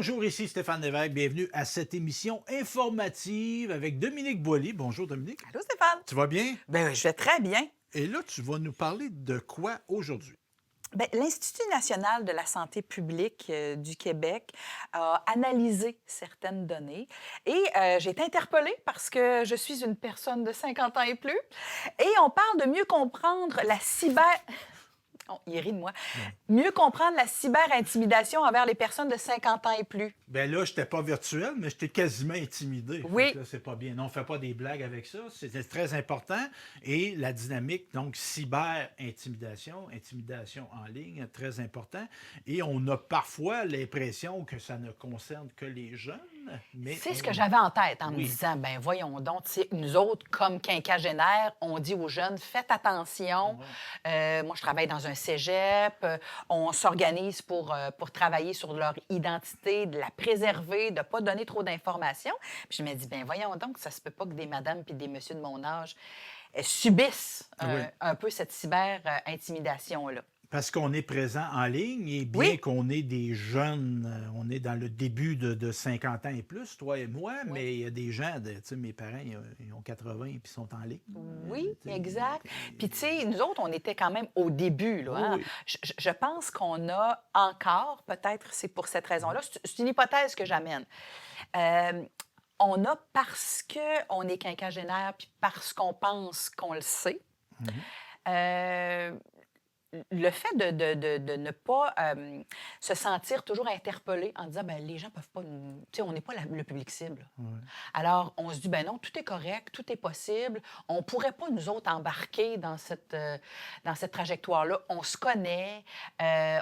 Bonjour, ici Stéphane Lévesque. Bienvenue à cette émission informative avec Dominique Boily. Bonjour Dominique. Allô Stéphane? Tu vas bien? Ben, je vais très bien. Et là, tu vas nous parler de quoi aujourd'hui? Bien, l'Institut national de la santé publique du Québec a analysé certaines données et j'ai été interpellée parce que je suis une personne de 50 ans et plus et on parle de mieux comprendre la cyber... Oh, il rit de moi. Mieux comprendre la cyber-intimidation envers les personnes de 50 ans et plus. Ben là, je n'étais pas virtuel, mais j'étais quasiment intimidé. Oui. Fait que là, c'est pas bien. Non, on ne fait pas des blagues avec ça. C'est très important. Et la dynamique, donc, cyber-intimidation, intimidation en ligne, très important. Et on a parfois l'impression que ça ne concerne que les jeunes. Mais C'est ce que j'avais en tête en me Oui. disant, ben voyons donc, tu sais, nous autres, comme quinquagénaires, on dit aux jeunes, faites attention. Moi, je travaille dans un cégep. On s'organise pour travailler sur leur identité, de la préserver, de ne pas donner trop d'informations. Puis je me dis, ben voyons donc, ça se peut pas que des madames puis des messieurs de mon âge subissent Oui. un peu cette cyber-intimidation-là. Parce qu'on est présent en ligne et bien Oui. qu'on est des jeunes, on est dans le début de 50 ans et plus, toi et moi, mais il y a des gens, tu sais, mes parents, ils ont 80 et puis sont en ligne. Oui, Tu sais, exact. Puis, tu sais, nous autres, on était quand même au début, là. Hein? Oui. Je pense qu'on a encore, peut-être c'est pour cette raison-là, c'est une hypothèse que j'amène. On a, parce qu'on est quinquagénaire, puis parce qu'on pense qu'on le sait, le fait de ne pas se sentir toujours interpellé en disant, ben les gens peuvent pas nous... Tu sais, on n'est pas le public cible. Alors, on se dit, ben non, tout est correct, tout est possible. On ne pourrait pas, nous autres, embarquer dans cette trajectoire-là. On se connaît,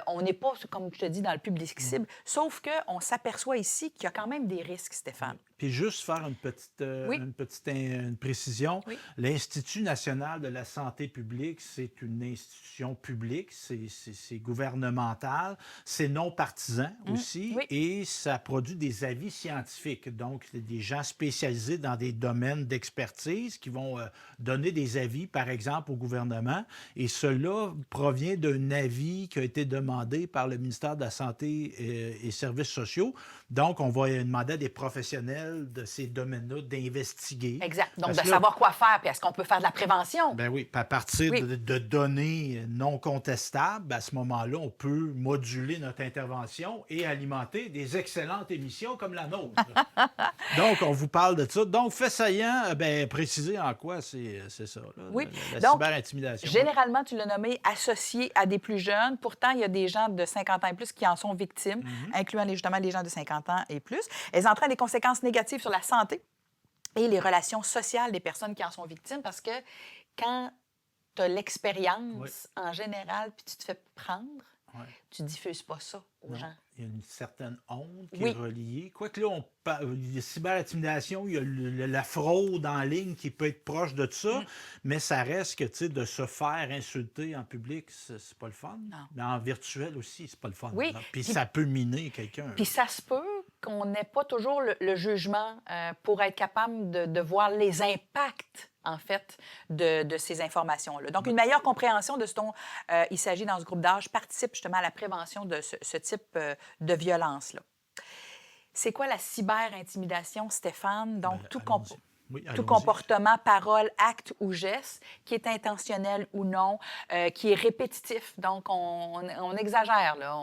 on n'est pas, comme je te dis, dans le public cible. Sauf qu'on s'aperçoit ici qu'il y a quand même des risques, Stéphane. Puis juste faire Oui. une précision, Oui. l'Institut national de la santé publique, c'est une institution publique, c'est gouvernemental, c'est non partisan aussi, Oui. et ça produit des avis scientifiques. Donc, c'est des gens spécialisés dans des domaines d'expertise qui vont donner des avis, par exemple, au gouvernement, et cela provient d'un avis qui a été demandé par le ministère de la Santé et Services sociaux. Donc, on va demander à des professionnels de ces domaines-là d'investiguer. Exact. Donc, Parce de que là, savoir quoi faire, puis est-ce qu'on peut faire de la prévention? ben oui, puis à partir Oui. de données non contestables, à ce moment-là, on peut moduler notre intervention et alimenter des excellentes émissions comme la nôtre. Donc, on vous parle de ça. Donc, fait saillant, ben, préciser en quoi c'est ça, là, Oui. la Donc, cyberintimidation. généralement, tu l'as nommé associé à des plus jeunes. Pourtant, il y a des gens de 50 ans et plus qui en sont victimes, incluant justement les gens de 50 ans et plus. Elles entraînent des conséquences négatives sur la santé et les relations sociales des personnes qui en sont victimes parce que quand tu as l'expérience en général puis tu te fais prendre, tu diffuses pas ça aux gens. Il y a une certaine honte qui Oui. est reliée. Quoique là, il y a cyberintimidation, il y a la fraude en ligne qui peut être proche de ça, mais ça reste que, tu sais, de se faire insulter en public, c'est pas le fun. Non. Mais en virtuel aussi, c'est pas le fun. Oui. Puis ça peut miner quelqu'un. Puis ça se peut qu'on n'ait pas toujours le jugement pour être capable de voir les impacts, en fait, de ces informations-là. Donc, une meilleure compréhension de ce dont il s'agit dans ce groupe d'âge participe justement à la prévention de ce type de violence-là. C'est quoi la cyber-intimidation, Stéphane? Donc, Ben, tout allons-y. Oui, tout allons-y. comportement, parole, acte ou geste qui est intentionnel ou non, qui est répétitif. Donc, on exagère, là.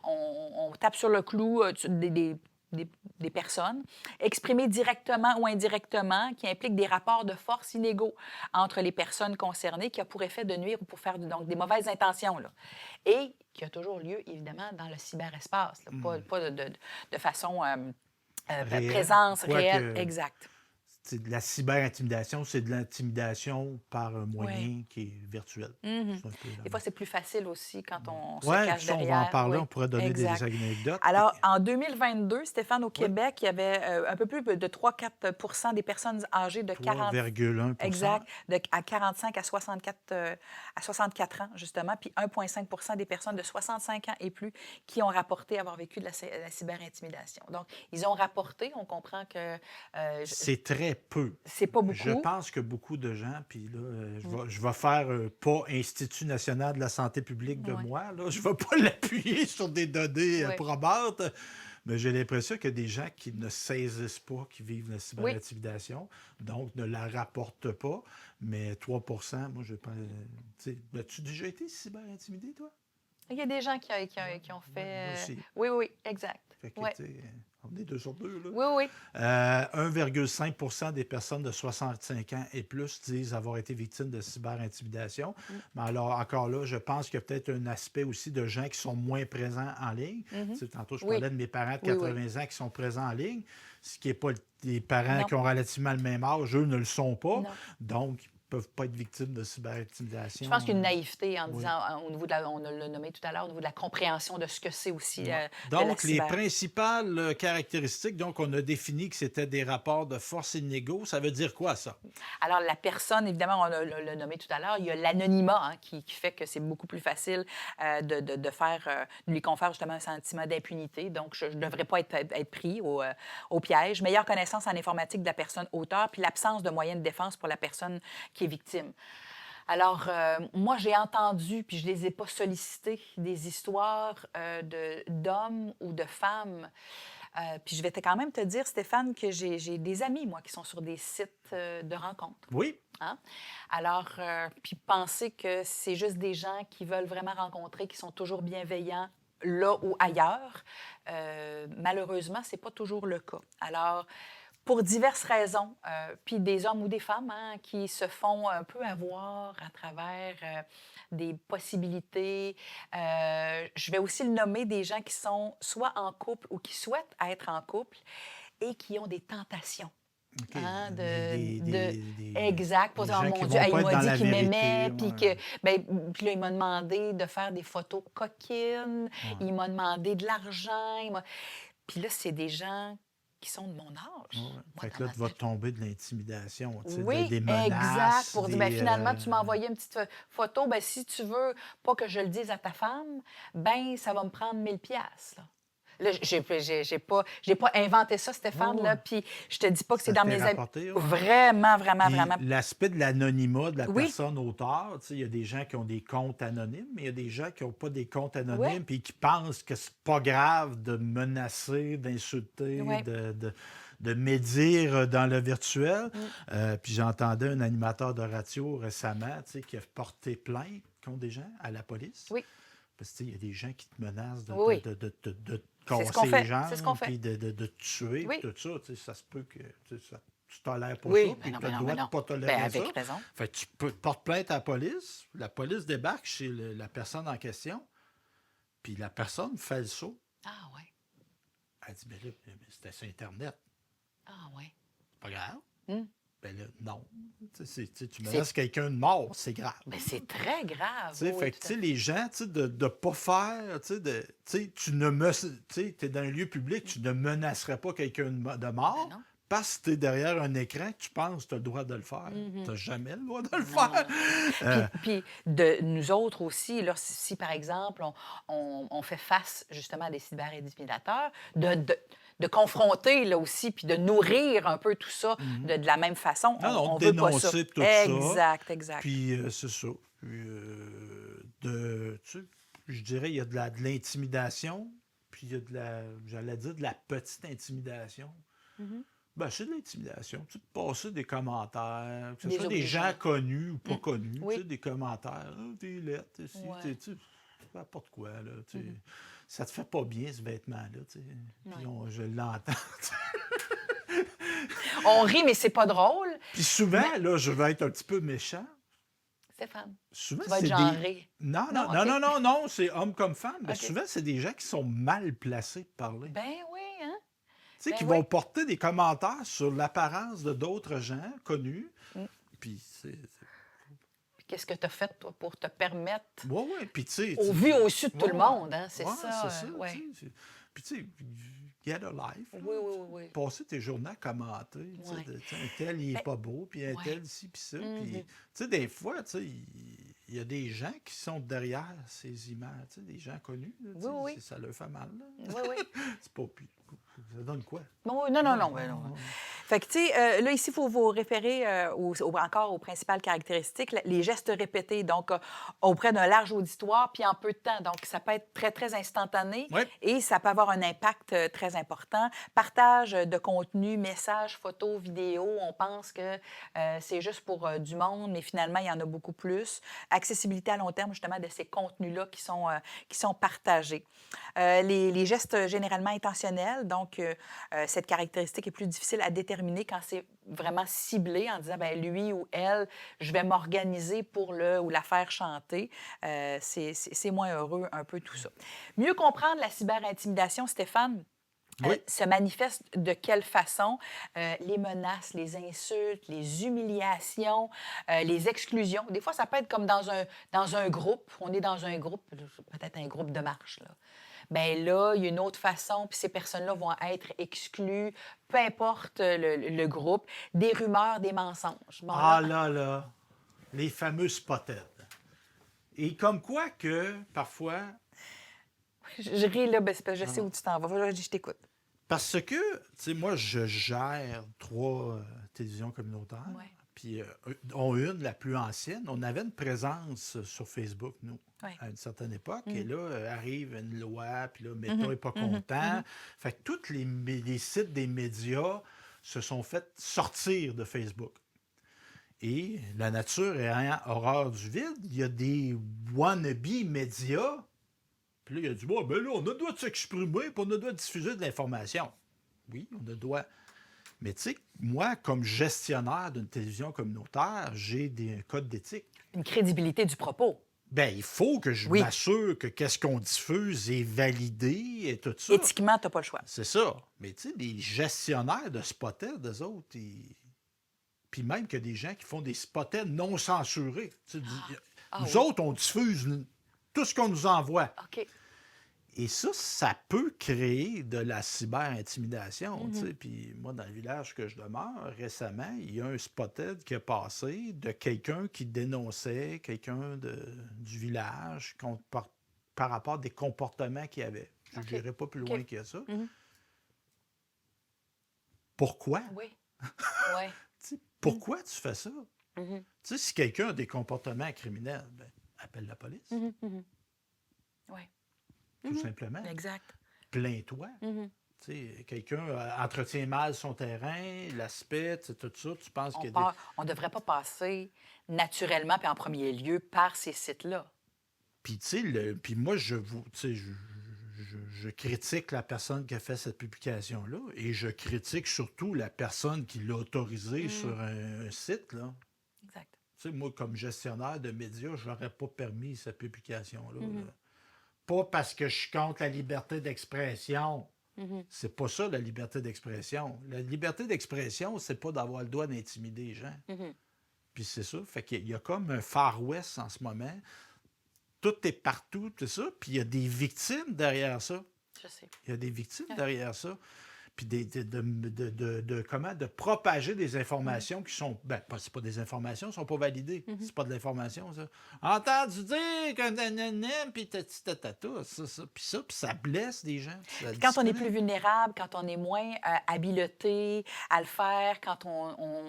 On tape sur le clou des personnes, exprimé directement ou indirectement, qui implique des rapports de force inégaux entre les personnes concernées, qui a pour effet de nuire ou pour faire donc, des mauvaises intentions. Là. Et qui a toujours lieu, évidemment, dans le cyberespace, là, pas de façon Réelle. présence Quoique- réelle. Exact. C'est de la cyberintimidation, c'est de l'intimidation par un moyen Oui. qui est virtuel. Mhm. C'est un peu la Des fois, c'est plus facile aussi quand on se Oui, cache ça, on derrière. va en parler, Oui, on pourrait donner exact. des anecdotes. Alors, en 2022, Stéphane, au Québec, il y avait un peu plus de 3-4 des personnes âgées de 40... 3,1 Exact, à 45 à 64 ans, justement, puis 1,5 des personnes de 65 ans et plus qui ont rapporté avoir vécu de la cyberintimidation. Donc, ils ont rapporté, on comprend que... C'est très peu. C'est pas beaucoup. Je pense que beaucoup de gens, puis là, je vais faire pas Institut national de la santé publique de moi, là, je ne vais pas l'appuyer sur des données probantes, Mais j'ai l'impression qu'il y a des gens qui ne saisissent pas, qui vivent la Oui. cyberintimidation, donc ne la rapportent pas. Mais 3%, moi, je pense. As-tu déjà été cyberintimidé, toi? Il y a des gens Ouais, qui ont ouais, moi fait. aussi. Oui, oui, exact. Fait que, Oui, tu sais, on est 2 sur 2, là. oui, oui. 1,5% des personnes de 65 ans et plus disent avoir été victimes de cyberintimidation. Mais alors, encore là, je pense qu'il y a peut-être un aspect aussi de gens qui sont moins présents en ligne. Tu Mhm. sais, tantôt, je Oui, parlais de mes parents de oui, oui. 80 ans qui sont présents en ligne, ce qui n'est pas les parents Non, qui ont relativement le même âge, eux ne le sont pas. non. Donc, ils ne peuvent pas être victimes de Je pense cyberintimidation. qu'il y a une naïveté en Oui. disant, au niveau on l'a nommé tout à l'heure, au niveau de la compréhension de ce que c'est aussi Ouais. de la Donc, les cyber. principales caractéristiques, donc, on a défini que c'était des rapports de force inégaux. Ça veut dire quoi, ça? Alors, la personne, évidemment, l'a nommé tout à l'heure, il y a l'anonymat hein, qui fait que c'est beaucoup plus facile de faire, de lui confère justement un sentiment d'impunité. Donc, je ne devrais pas être pris au piège. Meilleure connaissance en informatique de la personne auteur, puis l'absence de moyens de défense pour la personne qui est victime. Alors, moi, j'ai entendu, puis je ne les ai pas sollicités, des histoires d'hommes ou de femmes. Puis je vais quand même te dire, Stéphane, que j'ai des amis, moi, qui sont sur des sites de rencontres. Oui. Hein? Alors, puis penser que c'est juste des gens qui veulent vraiment rencontrer, qui sont toujours bienveillants là ou ailleurs, malheureusement, ce n'est pas toujours le cas. Alors, pour diverses raisons, puis des hommes ou des femmes hein, qui se font un peu avoir à travers des possibilités. Je vais aussi le nommer des gens qui sont soit en couple ou qui souhaitent être en couple et qui ont des tentations. OK. Hein, Des exact, pour dire, oh gens qui mon Dieu, vont hey, il pas être m'a dans dit la qu'il vérité. m'aimait, Ouais. puis là, il m'a demandé de faire des photos coquines, Ouais. il m'a demandé de l'argent, puis là, c'est des gens qui sont de mon Ouais, âge. ouais. Moi, Fait dans que là, ma tu vas tête. tomber de l'intimidation, tu sais, Oui, des exact. menaces, Pour dire, ben, des. finalement, tu m'as envoyé une petite photo. Ben, si tu veux pas que je le dise à ta femme, ben, ça va me prendre 1000 pièces. Là, j'ai pas inventé ça, Ouais, Stéphane, ouais. là, puis je te dis pas que c'est Ça dans t'est mes... rapporté, ouais. Vraiment, vraiment, Puis vraiment. l'aspect de l'anonymat de la Oui, personne auteur, tu sais, il y a des gens qui ont des comptes anonymes, mais il y a des gens qui n'ont pas des comptes oui, anonymes puis qui pensent que c'est pas grave de menacer, d'insulter, oui. de médire dans le virtuel. Mm. Puis j'entendais un animateur de radio récemment, tu sais, qui a porté plainte contre des gens à la police. Oui, Parce que, tu sais, il y a des gens qui te menacent oui. de te C'est ce qu'on casser les fait. C'est ce qu'on jambes, fait. puis de te tuer, puis Oui, tout ça. Tu sais, ça se peut que tu tolères pas ça, oui. Ben puis non, tu as ben le non, droit ben de non. pas Ben, tolérer ça. avec raison. Fait que tu portes plainte à la police débarque chez la personne en question, puis la personne fait le saut. Ah, oui. Elle dit, ben là, c'était sur Internet. Ah, oui. C'est pas grave. Mm. Ben là, non. Tu C'est menaces quelqu'un de mort, c'est grave. ben, c'est très grave. Tu sais, Oui, oui, fait que, tout tu à sais, fait. les gens, tu sais, de pas faire, tu sais, tu ne me, tu sais, t'es dans un lieu public, tu ne menacerais pas quelqu'un de Ben mort non. parce que tu es derrière un écran, tu penses que tu as le droit de le faire. Mhm. Tu n'as jamais le droit de le Non, faire. non. Euh, Puis de nous autres aussi, là, si par exemple, on fait face justement à des cyber-intimidateurs, de confronter là aussi, puis de nourrir un peu tout ça mhm. de la même façon, Non, non, on veut pas ça. dénoncer tout ça. Exact, exact. Puis c'est ça. Puis, tu sais, je dirais, il y a de l'intimidation, puis il y a j'allais dire, de la petite intimidation. Mhm. Ben, c'est de l'intimidation. Tu sais, de passer des commentaires, que ce soit des Désobligeant. gens connus ou pas Mm. connus, tu Oui. sais, des commentaires. Ah, t'es laide, t'es ci, Ouais. tu sais, n'importe quoi, là. Tu sais. Mhm. Ça te fait pas bien, ce vêtement-là, tu sais. Puis Ouais. je l'entends. On rit, mais c'est pas drôle. Puis souvent, là, je vais être un petit peu méchant. Stéphane, Souvent, tu vas être c'est des. genré. Non, Non, non, OK. non, non, non, non, c'est homme comme femme. Mais OK. souvent, c'est des gens qui sont mal placés pour parler. Ben oui, hein? Tu sais, Ben qui oui. vont porter des commentaires sur l'apparence de d'autres gens connus. Mm. Puis Puis qu'est-ce que tu as fait, toi, pour te permettre, ouais, ouais. Puis tu sais. au vu, au su de tout Ouais, le ouais. monde, hein? C'est Ouais, ça. c'est ça. Ouais. Tu sais, puis tu sais, get a life. Oui, là. oui, oui, oui. Passer tes journées à commenter. Tu sais, Ouais. tu sais, un tel, il est Ben, pas beau, puis un ouais. tel, ci, puis ça. Mhm. Puis, tu sais, des fois, tu sais, il y a des gens qui sont derrière ces images, tu sais, des gens connus. Là, tu Oui, sais, oui. ça leur fait mal. Là. Oui, oui. C'est pas pire. Ça donne quoi? Non, non, non, non. Ben non. Fait que, tu sais, là, ici, il faut vous référer encore aux principales caractéristiques, les gestes répétés, donc auprès d'un large auditoire, puis en peu de temps. Donc, ça peut être très, très instantané Oui. et ça peut avoir un impact très important. Partage de contenu, messages, photos, vidéos, on pense que c'est juste pour du monde, mais finalement, il y en a beaucoup plus. Accessibilité à long terme, justement, de ces contenus-là qui sont partagés. Les gestes généralement intentionnels, donc cette caractéristique est plus difficile à déterminer quand c'est vraiment ciblé en disant, ben lui ou elle, je vais m'organiser pour le ou la faire chanter. C'est moins heureux un peu tout ça. Mieux comprendre la cyberintimidation, Stéphane, Oui. se manifeste de quelle façon? Les menaces, les insultes, les humiliations, les exclusions. Des fois, ça peut être comme dans un groupe. On est dans un groupe, peut-être un groupe de marche, là. Bien là, il y a une autre façon, puis ces personnes-là vont être exclues, peu importe le groupe. Des rumeurs, des mensonges. Bon, Ah là, là, les fameux spotted. Et comme quoi que, parfois, je ris là, ben, c'est parce que je sais non. où tu t'en vas. Je t'écoute. Parce que, tu sais, moi, je gère 3 télévisions communautaires. Ouais. Puis, dont une, la plus ancienne, on avait une présence sur Facebook, nous, Ouais. à une certaine époque. Et là, arrive une loi, puis là, Meta n'est pas content. Fait que tous les sites des médias se sont fait sortir de Facebook. Et la nature ayant horreur du vide, il y a des wannabe médias. Puis là, il a dit, bon, ben là, on a le droit de s'exprimer, puis on a le droit de diffuser de l'information. Oui, on a le droit. Mais tu sais, moi, comme gestionnaire d'une télévision communautaire, j'ai un code d'éthique. Une crédibilité du propos. Ben, il faut que je Oui. m'assure que qu'est-ce qu'on diffuse est validé et tout ça. Éthiquement, tu n'as pas le choix. C'est ça. Mais tu sais, les gestionnaires de Spotted, eux autres, puis même qu'il y a des gens qui font des Spotted non censurés. Tu sais, nous autres, on diffuse tout ce qu'on nous envoie. OK. Et ça peut créer de la cyber-intimidation. Tu sais. Puis moi, dans le village que je demeure, récemment, il y a un spotted qui est passé de quelqu'un qui dénonçait quelqu'un du village par rapport à des comportements qu'il avait. Je ne dirais pas plus loin que ça. Pourquoi? Oui. Oui. Tu sais, pourquoi tu fais ça? Tu sais, si quelqu'un a des comportements criminels, ben, appelle la police. Oui. Tout simplement. Exact. Plains-toi. Tu sais, quelqu'un entretient mal son terrain, l'aspect, tout ça, tu penses qu'il y a On ne devrait pas passer naturellement puis en premier lieu par ces sites-là. Puis, tu sais, puis moi, tu sais, je critique la personne qui a fait cette publication-là et je critique surtout la personne qui l'a autorisée sur un site, là. Exact. Tu sais, moi, comme gestionnaire de médias, je n'aurais pas permis cette publication-là. Là. Pas parce que je suis contre la liberté d'expression. C'est pas ça, la liberté d'expression. La liberté d'expression, c'est pas d'avoir le droit d'intimider les gens. Puis c'est ça. Fait qu'il y a comme un Far West en ce moment. Tout est partout, tout ça. Puis il y a des victimes derrière ça. Je sais. Il y a des victimes derrière ça. Puis de propager des informations qui sont... Ben, c'est pas des informations, elles sont pas validées. C'est pas de l'information, ça. Entendu dire que... Puis ça blesse des gens. Quand on est plus vulnérable, quand on est moins habilité à le faire, quand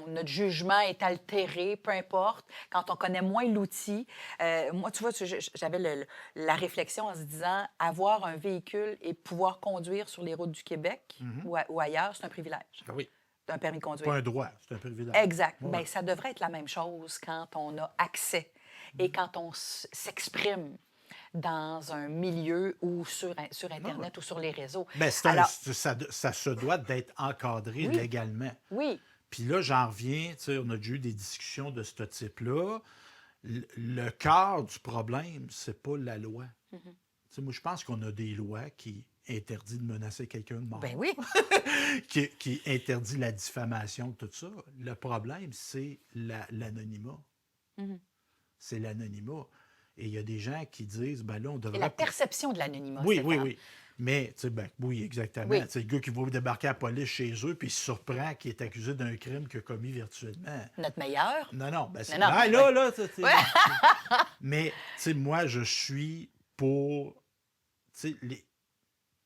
notre jugement est altéré, peu importe, quand on connaît moins l'outil. Moi, tu vois, j'avais la réflexion en se disant, avoir un véhicule et pouvoir conduire sur les routes du Québec ou ailleurs, c'est un privilège. Oui. Un permis de conduire. Pas un droit, c'est un privilège. Exact. Ouais. Bien, ça devrait être la même chose quand on a accès et quand on s'exprime dans un milieu ou sur Internet ou sur les réseaux. Bien, Alors, ça se doit d'être encadré légalement. oui. Puis là, j'en reviens, tu sais, on a déjà eu des discussions de ce type-là. Le cœur du problème, c'est pas la loi. Tu sais, moi, je pense qu'on a des lois qui interdisent de menacer quelqu'un de mort. Ben oui. qui interdit la diffamation, tout ça. Le problème, c'est l'anonymat. C'est l'anonymat. Et il y a des gens qui disent, ben là, on devrait... Et la perception de l'anonymat, Oui, Stéphane. oui. Mais, tu sais, ben, oui, exactement. Oui. Tu sais, le gars qui va débarquer à la police chez eux, puis il se surprend qu'il est accusé d'un crime qu'il a commis virtuellement. Notre meilleur. Non, ben c'est... Non, Ah, ouais. là, mais, tu sais, moi, je suis pour... Tu sais,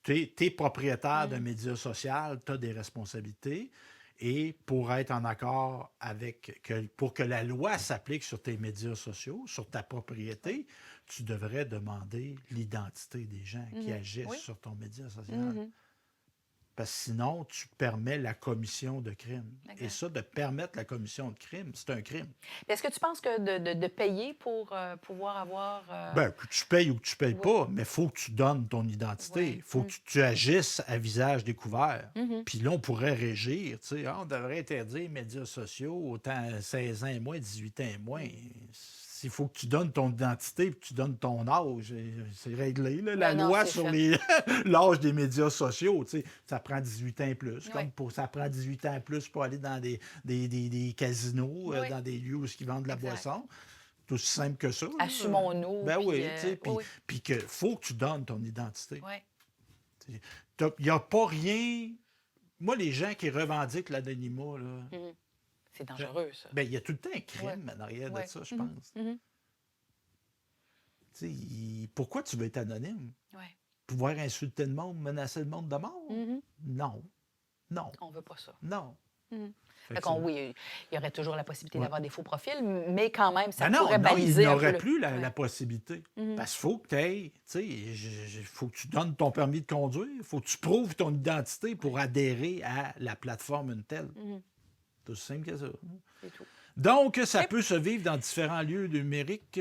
tu es propriétaire d'un média social, tu as des responsabilités. Et pour être en accord pour que la loi s'applique sur tes médias sociaux, sur ta propriété, tu devrais demander l'identité des gens qui agissent Oui. sur ton média social. Parce que sinon, tu permets la commission de crimes. Et Exact. ça, de permettre la commission de crimes, c'est un crime. Puis est-ce que tu penses que de payer pour pouvoir avoir... Ben, que tu payes ou que tu payes Oui. pas, mais il faut que tu donnes ton identité. Oui. Il faut que tu agisses à visage découvert. Puis là, on pourrait régir. Tu sais, on devrait interdire les médias sociaux autant 16 ans et moins, 18 ans et moins. Il faut que tu donnes ton identité et que tu donnes ton âge. C'est réglé, là, la Ben non, loi c'est sur fait. l'âge des médias sociaux. Tu sais, ça prend 18 ans et plus. Oui. Ça prend 18 ans et plus pour aller dans des casinos, Oui. dans des lieux où ils vendent de la Exact. boisson. C'est aussi simple que ça. Là. Assumons-nous. Ben puis, oui, tu sais, oui, oui. puis qu'il faut que tu donnes ton identité. Oui. Il n'y a pas rien... Moi, les gens qui revendiquent l'anonymat, là, C'est dangereux, ça. ben, il y a tout le temps un crime en arrière Ouais. de ça, je pense. Tu sais, pourquoi tu veux être anonyme? Oui. Pouvoir insulter le monde, menacer le monde de mort? Non. Non. On veut pas ça. Non. Fait Fait que qu'on, ça- oui, il y aurait toujours la possibilité Ouais. d'avoir des faux profils, mais quand même, ça Ben non, pourrait non, il baliser un peu n'aurait le... plus Ouais. la possibilité. Parce qu'il faut que tu ailles, tu sais, il faut que tu donnes ton permis de conduire, il faut que tu prouves ton identité pour adhérer à la plateforme une telle. C'est aussi simple que ça. C'est tout. Donc, ça Yep. peut se vivre dans différents lieux numériques.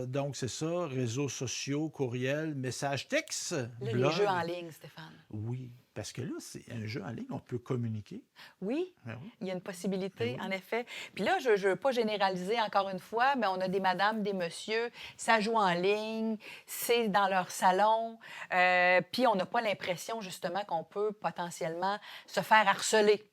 Donc, c'est ça, réseaux sociaux, courriels, messages textes, Là, blog. les jeux en ligne, Stéphane. Oui, parce que là, c'est un jeu en ligne, on peut communiquer. Oui, Ben oui. il y a une possibilité, Ben oui. en effet. Puis là, je ne veux pas généraliser encore une fois, mais on a des madames, des messieurs, ça joue en ligne, c'est dans leur salon, puis on n'a pas l'impression, justement, qu'on peut potentiellement se faire harceler.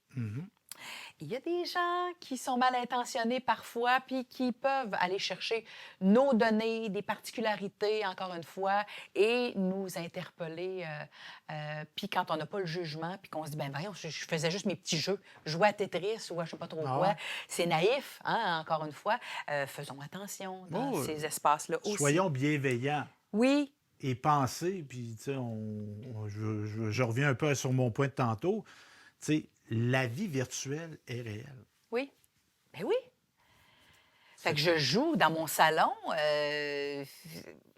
Il y a des gens qui sont mal intentionnés parfois, puis qui peuvent aller chercher nos données, des particularités, encore une fois, et nous interpeller. Puis quand on n'a pas le jugement, puis qu'on se dit, ben voyons, je faisais juste mes petits jeux, je jouais à Tetris ou à je sais pas trop Ah quoi. ouais. C'est naïf, hein, encore une fois. Faisons attention dans Oh, ces espaces-là aussi. Soyons bienveillants Oui, et pensez, puis tu sais, je reviens un peu sur mon point de tantôt, tu sais, la vie virtuelle est réelle. oui, ben oui. Fait que je joue dans mon salon,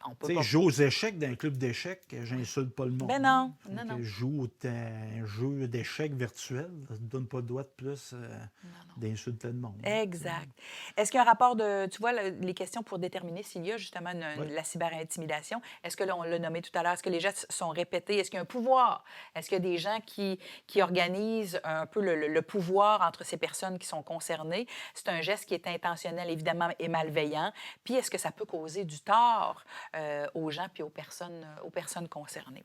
on peut Tu sais, pas... je joue aux échecs dans un club d'échecs, j'insulte pas le monde. Ben non, Fait non, que non. Je joue à un jeu d'échecs virtuel, ça ne donne pas de droit de plus d'insulter le monde. Exact. Est-ce qu'il y a un rapport de, tu vois, les questions pour déterminer s'il y a justement Oui. la cyberintimidation? Est-ce que là, on l'a nommé tout à l'heure, est-ce que les gestes sont répétés? Est-ce qu'il y a un pouvoir? Est-ce qu'il y a des gens qui organisent un peu le pouvoir entre ces personnes qui sont concernées? C'est un geste qui est intentionnel, évidemment, et malveillant. Puis est-ce que ça peut causer du tort aux gens puis aux personnes concernées?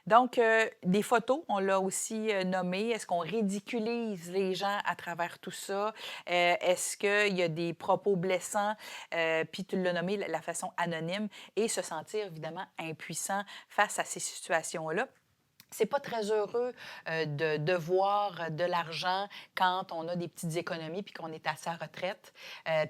Donc, des photos, on l'a aussi nommé. Est-ce qu'on ridiculise les gens à travers tout ça? Est-ce qu'il y a des propos blessants? Puis tu l'as nommé, la façon anonyme, et se sentir évidemment impuissant face à ces situations-là. C'est pas très heureux de devoir de l'argent quand on a des petites économies puis qu'on est à sa retraite,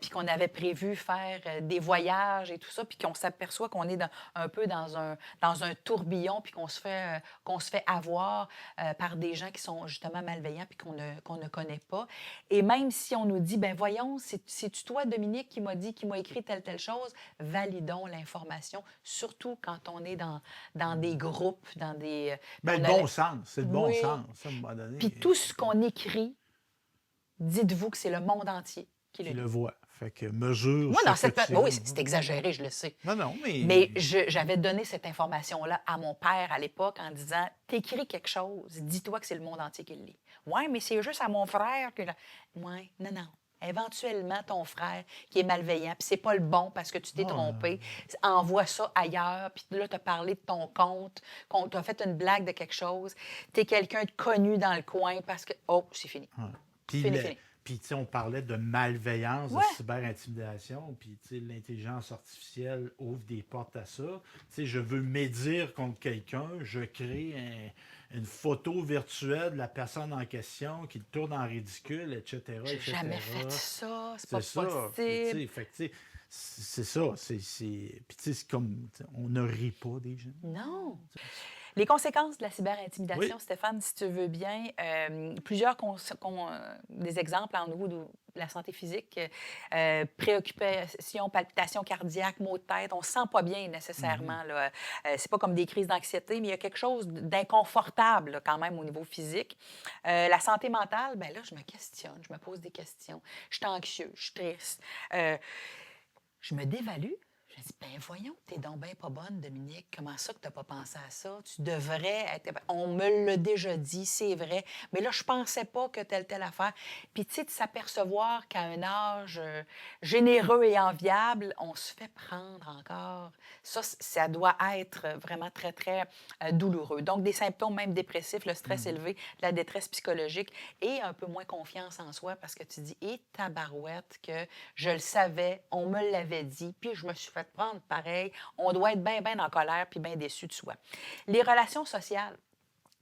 puis qu'on avait prévu faire des voyages et tout ça, puis qu'on s'aperçoit qu'on est un peu dans un tourbillon puis qu'on se fait avoir par des gens qui sont justement malveillants puis qu'on ne connaît pas. Et même si on nous dit, ben voyons, c'est-tu toi, Dominique, qui m'a écrit telle chose, validons l'information, surtout quand on est dans des groupes, dans des... Ben, le on a- bon sens, c'est le bon Oui. sens, à un moment donné. Puis tout ce qu'on écrit, dites-vous que c'est le monde entier qui le Qui lit. le voit. Fait que mesure. Moi, ce dans que cette... tu Oui, sais. c'est exagéré, je le sais. Non, non, mais. Mais j'avais donné cette information-là à mon père à l'époque en disant, t'écris quelque chose, dis-toi que c'est le monde entier qui le lit. Ouais, mais c'est juste à mon frère que... Ouais, non, non. Éventuellement, ton frère qui est malveillant, puis c'est pas le bon parce que tu t'es trompé, envoie ça ailleurs, puis là, tu as parlé de ton compte, qu'on t'a fait une blague de quelque chose, tu es quelqu'un de connu dans le coin parce que... Oh, c'est fini. Puis, Fini. puis, tu sais, on parlait de malveillance, Ouais. de cyberintimidation, puis, tu sais, l'intelligence artificielle ouvre des portes à ça. Tu sais, je veux médire contre quelqu'un, je crée une photo virtuelle de la personne en question qui tourne en ridicule, etc., J'ai etc. jamais fait ça, c'est pas C'est ça. Puis, tu possible. sais, fait que, tu sais, c'est ça. Puis, tu sais, c'est comme, tu sais, on ne rit pas des gens. Non. Les conséquences de la Oui. cyberintimidation, Stéphane, si tu veux bien, plusieurs des exemples en niveau de la santé physique, préoccupations, palpitations cardiaques, maux de tête. On ne se sent pas bien Mhm. nécessairement, là. C'est pas comme des crises d'anxiété, mais il y a quelque chose d'inconfortable là, quand même au niveau physique. La santé mentale, ben là, je me questionne, je me pose des questions. Je suis anxieux, je suis triste. Euh, je me dévalue. Je me dis, ben voyons, t'es donc bien pas bonne, Dominique. Comment ça que t'as pas pensé à ça? Tu devrais être... On me l'a déjà dit, c'est vrai. Mais là, je pensais pas que telle affaire. Puis, tu sais, de s'apercevoir qu'à un âge généreux et enviable, on se fait prendre encore. Ça doit être vraiment très douloureux. Donc, des symptômes même dépressifs, le stress Mhm. élevé, la détresse psychologique et un peu moins confiance en soi parce que tu dis, et tabarouette, que je le savais, on me l'avait dit, puis je me suis fait prendre pareil. On doit être bien en colère puis bien déçu de soi. Les relations sociales.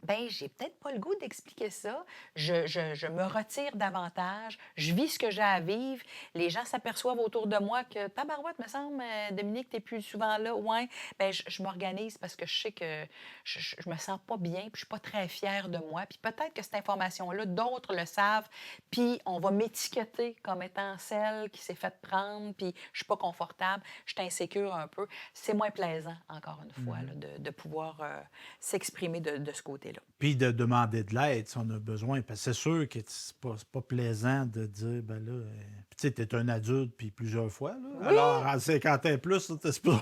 Ben, j'ai peut-être pas le goût d'expliquer ça. Je me retire davantage. Je vis ce que j'ai à vivre. Les gens s'aperçoivent autour de moi que, tabarouette, me semble, Dominique, t'es plus souvent là. Ouais. Ben, je m'organise parce que je sais que je me sens pas bien, puis je suis pas très fière de moi. Puis peut-être que cette information-là, d'autres le savent, puis on va m'étiqueter comme étant celle qui s'est faite prendre, puis je suis pas confortable, je suis insécure un peu. C'est moins plaisant, encore une fois, là, Mhm. de pouvoir s'exprimer de ce côté-là. Puis de demander de l'aide si on a besoin. Parce que c'est sûr que c'est pas plaisant de dire, ben là, puis tu sais, t'es un adulte, puis plusieurs fois, là. Oui, Alors, en 50 ans et plus, là, t'es pas...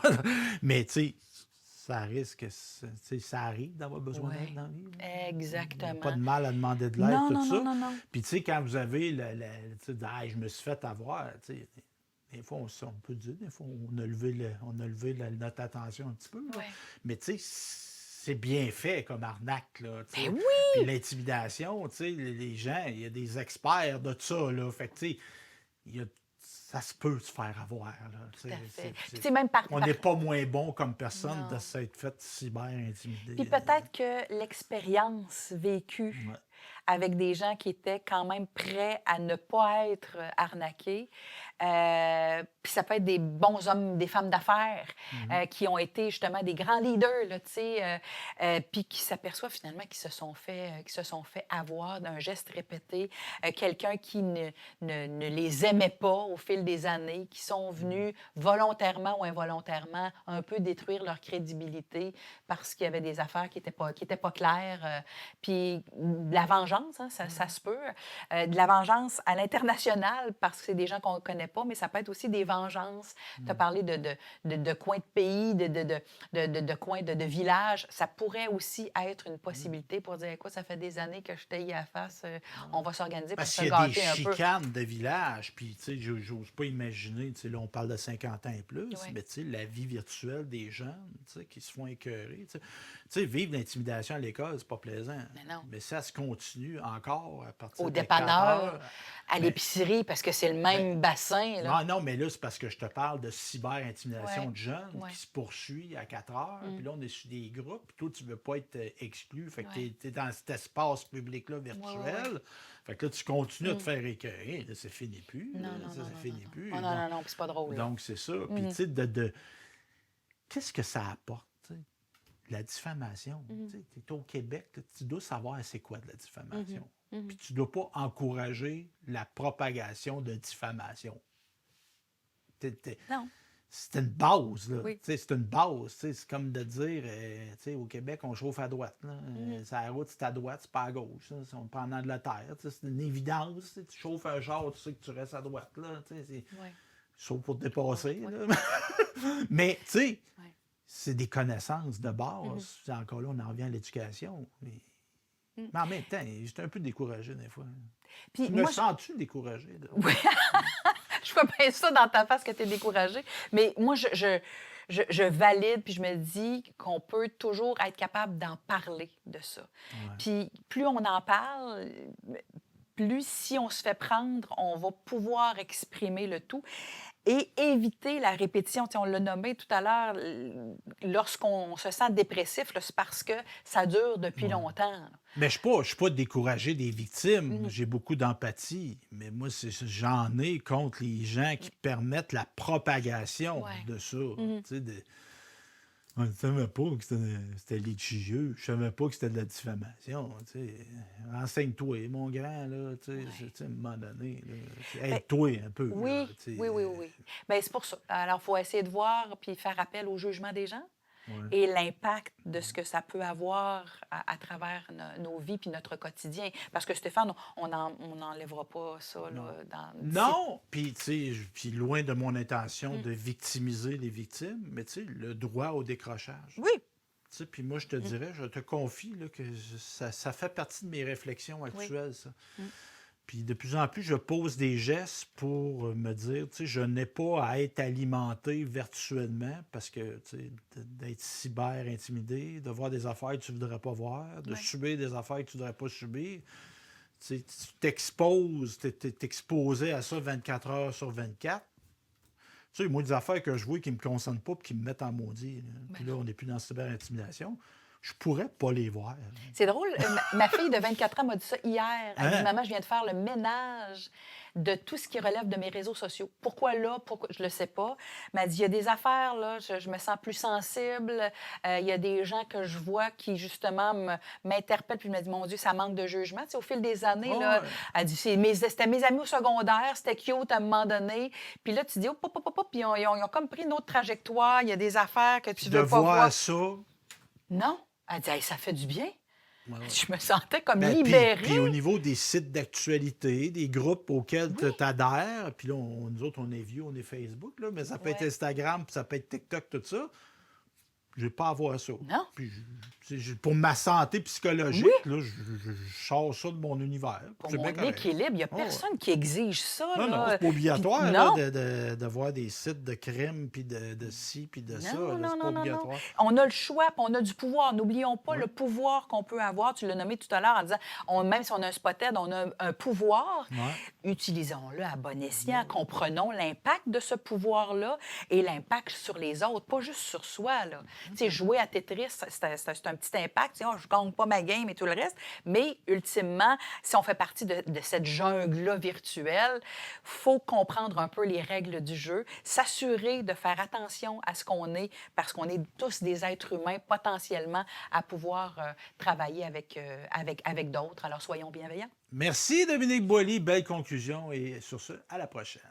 Mais tu sais, ça risque, tu sais, ça arrive d'avoir besoin d'aide oui, dans la vie, là. Il n'y a pas exactement. de mal à demander de l'aide, Non, tout non, non, ça. non, non. Puis tu sais, quand vous avez, tu sais, je me suis fait avoir, tu sais, des fois, on peut dire, des fois, on a levé notre attention un petit peu, là. Oui. Mais tu sais, c'est bien fait comme arnaque, là, tu Ben sais. Puis oui, l'intimidation, tu sais, les gens, il y a des experts de ça, là. Fait que, tu sais, il y a- ça se peut se faire avoir, là. tout à fait. Puis tu sais, même On n'est pas moins bon comme personne de Non. s'être fait cyber-intimider. Puis peut-être que l'expérience vécue Ouais. avec des gens qui étaient quand même prêts à ne pas être arnaqués. Puis ça peut être des bons hommes, des femmes d'affaires Mhm. qui ont été justement des grands leaders, là, tu sais, puis qui s'aperçoivent finalement qu'ils se sont fait avoir d'un geste répété, quelqu'un qui ne les aimait pas au fil des années, qui sont venus volontairement ou involontairement un peu détruire leur crédibilité parce qu'il y avait des affaires qui étaient pas claires. Puis de la vengeance, hein, ça se peut. De la vengeance à l'international parce que c'est des gens qu'on ne connaît pas, mais ça peut être aussi des vengeances. Tu as Mhm. parlé de coins de pays, de coins de villages. Ça pourrait aussi être une possibilité pour dire, écoute, ça fait des années que je t'ai à la face, on va s'organiser pour Parce se qu'il y a des gâter un peu. chicanes de village, puis tu sais, j'ose pas imaginer, tu sais, là on parle de 50 ans et plus, Oui, mais tu sais, la vie virtuelle des jeunes, tu sais, qui se font écœurer, tu sais, vivre l'intimidation à l'école, c'est pas plaisant, mais non. mais ça se continue encore à Au partir de 4 dépanneur, heures, à ben, l'épicerie, parce que c'est le ben, même bassin, là. non, non, mais là, c'est parce que je te parle de cyber-intimidation Oui, de jeunes oui. qui se poursuit à 4 heures. Puis là, on est sur des groupes. Puis toi, tu veux pas être exclu. Fait que Oui, tu es, dans cet espace public-là oui. virtuel. Fait que là, tu continues à te Mm. faire écœurer. Là, ça finit plus. Là, Non, non, ça non, non, non, finit non. plus. Oh, non, non, non, puis c'est pas drôle, là. Donc, c'est ça. Puis, tu Mhm, sais, qu'est-ce que ça apporte? Tu sais? La diffamation. mhm, Tu es au Québec, là, tu dois savoir c'est quoi de la mhm, diffamation. mhm. Puis tu ne dois pas encourager la propagation de diffamation. Non, C'est une base, là. oui. C'est une base. C'est comme de dire, au Québec, on chauffe à droite. Là. Mhm, C'est la route, c'est à droite, c'est pas à gauche. Là. On prend en Angleterre. C'est une évidence. Tu chauffes un char, tu sais que tu restes à droite. Là. oui, Sauf pour te oui, dépasser. oui, Là. oui, Mais, tu sais, oui. c'est des connaissances de Mhm, base. Encore là, on en revient à l'éducation. mhm. Mais en même temps, j'étais un peu découragé des fois. Puis Tu me moi, sens-tu découragé? oui, je vois bien ça dans ta face que tu es découragée, mais moi, je valide, puis je me dis qu'on peut toujours être capable d'en parler de ça. Ouais. Puis plus on en parle, plus si on se fait prendre, on va pouvoir exprimer le tout et éviter la répétition. Tu sais, on l'a nommé tout à l'heure, lorsqu'on se sent dépressif, là, c'est parce que ça dure depuis Ouais. longtemps, là. Mais je suis pas découragé des victimes. Mhm, J'ai beaucoup d'empathie. Mais moi, j'en ai contre les gens qui permettent la propagation ouais. de ça. Mhm, Tu sais, On ne savait pas que c'était litigieux. Je ne savais pas que c'était de la diffamation. Tu sais. Renseigne-toi, mon grand, là, tu sais, à un moment donné. Là, tu sais, Ben, aide-toi un peu. Là, oui, tu sais, oui, oui, oui, oui. Bien, c'est pour ça. Alors, il faut essayer de voir puis faire appel au jugement des gens ouais. et l'impact de ce que ça peut avoir à travers nos vies puis notre quotidien. Parce que Stéphane, on n'enlèvera pas ça Non. là, d'ici. Non, puis tu sais, puis loin de mon intention de victimiser les victimes, mais tu sais, le droit au décrochage. Oui, Tu sais, puis moi, je te dirais, je te confie là, que ça fait partie de mes réflexions oui. actuelles, ça. Puis de plus en plus, je pose des gestes pour me dire, tu sais, je n'ai pas à être alimenté virtuellement parce que, tu sais, d'être cyber intimidé, de voir des affaires que tu ne voudrais pas voir, de Oui. subir des affaires que tu ne voudrais pas subir. Tu sais, tu t'exposes, tu es exposé à ça 24 heures sur 24. Tu sais, moi, des affaires que je vois qui ne me concernent pas et qui me mettent en maudit. Là. Puis là, non. on n'est plus dans la cyber-intimidation. Je pourrais pas les voir. C'est drôle, ma fille de 24 ans m'a dit ça hier. Elle dit, Hein? maman, je viens de faire le ménage de tout ce qui relève de mes réseaux sociaux. Pourquoi là? Pourquoi? Je le sais pas. Elle m'a dit, il y a des affaires, là, je me sens plus sensible. Il y a des gens que je vois qui, justement, m'interpellent. Puis je me dis, mon Dieu, ça manque de jugement. Tu sais, au fil des années, là, Ouais. elle dit, c'était mes amis au secondaire, c'était cute à un moment donné. Puis là, tu dis, hop, hop, hop, hop, puis ils ont comme pris une autre trajectoire. Il y a des affaires que Puis tu de veux pas voir voir. ça. Non. Elle dit, hey, ça fait du bien. Ouais, ouais. Je me sentais comme Ben, libérée. puis au niveau des sites d'actualité, des groupes auxquels tu adhères, puis là, nous autres, on est vieux, on est Facebook, là, mais ça peut être Ouais. Instagram, puis ça peut être TikTok, tout ça. Je n'ai pas à voir ça. Non. Puis pour ma santé psychologique, Oui. là, je sors ça de mon univers. Pour C'est mon bien correct. équilibre, il n'y a Oh, ouais. personne qui exige ça. Non, non, là. c'est pas obligatoire Puis- là, non. de voir des sites de crimes, puis de ci, puis de ça. Non, Là, non, c'est pas non, non, non. obligatoire. On a le choix, puis on a du pouvoir. N'oublions pas Ouais. le pouvoir qu'on peut avoir. Tu l'as nommé tout à l'heure en disant, même si on a un spot-head, on a un pouvoir. Ouais. Utilisons-le à bon escient. Comprenons l'impact de ce pouvoir-là et l'impact sur les autres, pas juste sur soi. Là. Tu sais, jouer à Tetris, c'est un petit impact. Tu sais, oh, je gagne pas ma game et tout le reste. Mais ultimement, si on fait partie de cette jungle-là virtuelle, faut comprendre un peu les règles du jeu, s'assurer de faire attention à ce qu'on est, parce qu'on est tous des êtres humains potentiellement à pouvoir travailler avec d'autres. Alors, soyons bienveillants. Merci, Dominique Boily. Belle conclusion. Et sur ce, à la prochaine.